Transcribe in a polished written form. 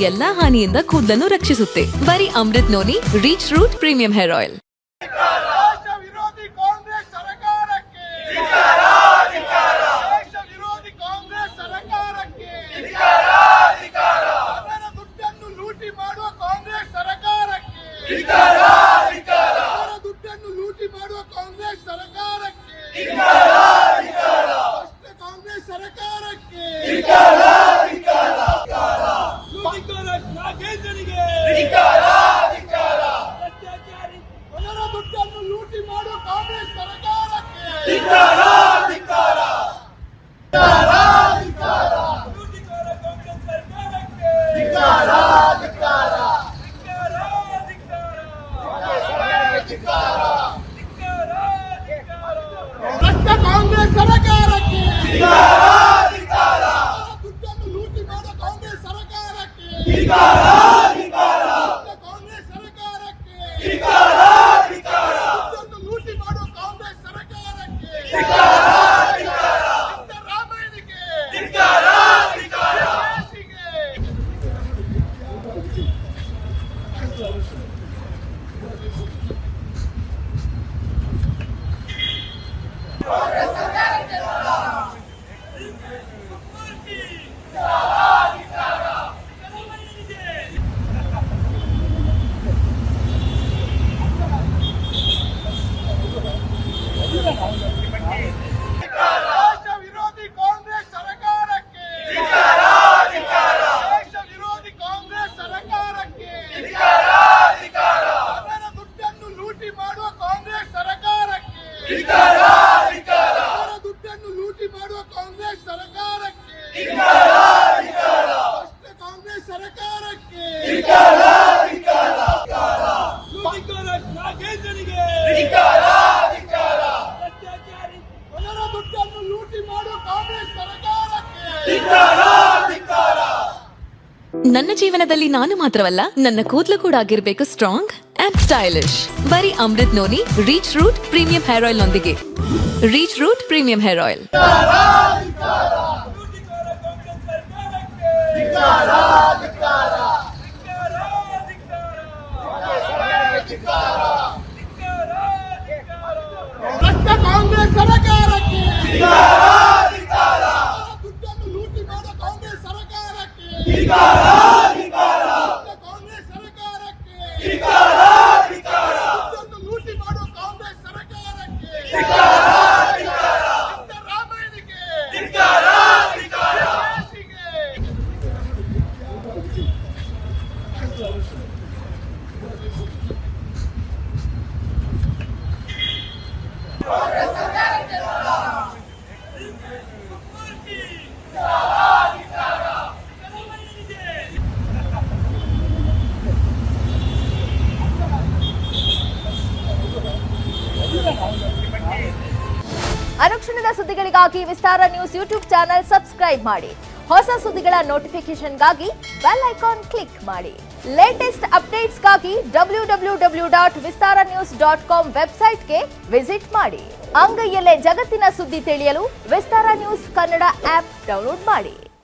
ಎಲ್ಲಾ ಹಾನಿಯಿಂದ ಕೂದಲನ್ನು ರಕ್ಷಿಸುತ್ತೆ. ಬರೀ Amrut noni reach root premium hair oil. ನನ್ನ ಜೀವನದಲ್ಲಿ ನಾನು ಮಾತ್ರವಲ್ಲ, ನನ್ನ ಕೂದಲು ಕೂಡ ಆಗಿರಬೇಕು ಸ್ಟ್ರಾಂಗ್ ಅಂಡ್ ಸ್ಟೈಲಿಶ್. ಬರೀ Amrut noni reach root premium hair oil ನೊಂದಿಗೆ. Reach root premium hair oil. ಅನುಕ್ಷಣದ ಸುದ್ದಿಗಳಿಗಾಗಿ Vistara news YouTube channel subscribe ಮಾಡಿ. ಹೊಸ ಸುದ್ದಿಗಳ ನೋಟಿಫಿಕೇಶನ್ಗಾಗಿ ಬೆಲ್ ಐಕಾನ್ ಕ್ಲಿಕ್ ಮಾಡಿ. ಲೇಟೆಸ್ಟ್ ಅಪ್ಡೇಟ್ಸ್ಗಾಗಿ www.vistaranews.com ವೆಬ್ಸೈಟ್ಗೆ ವಿಸಿಟ್ ಮಾಡಿ. ಅಂಗೈಯಲ್ಲೇ ಜಗತ್ತಿನ ಸುದ್ದಿ ತಿಳಿಯಲು Vistara news Kannada app download ಮಾಡಿ.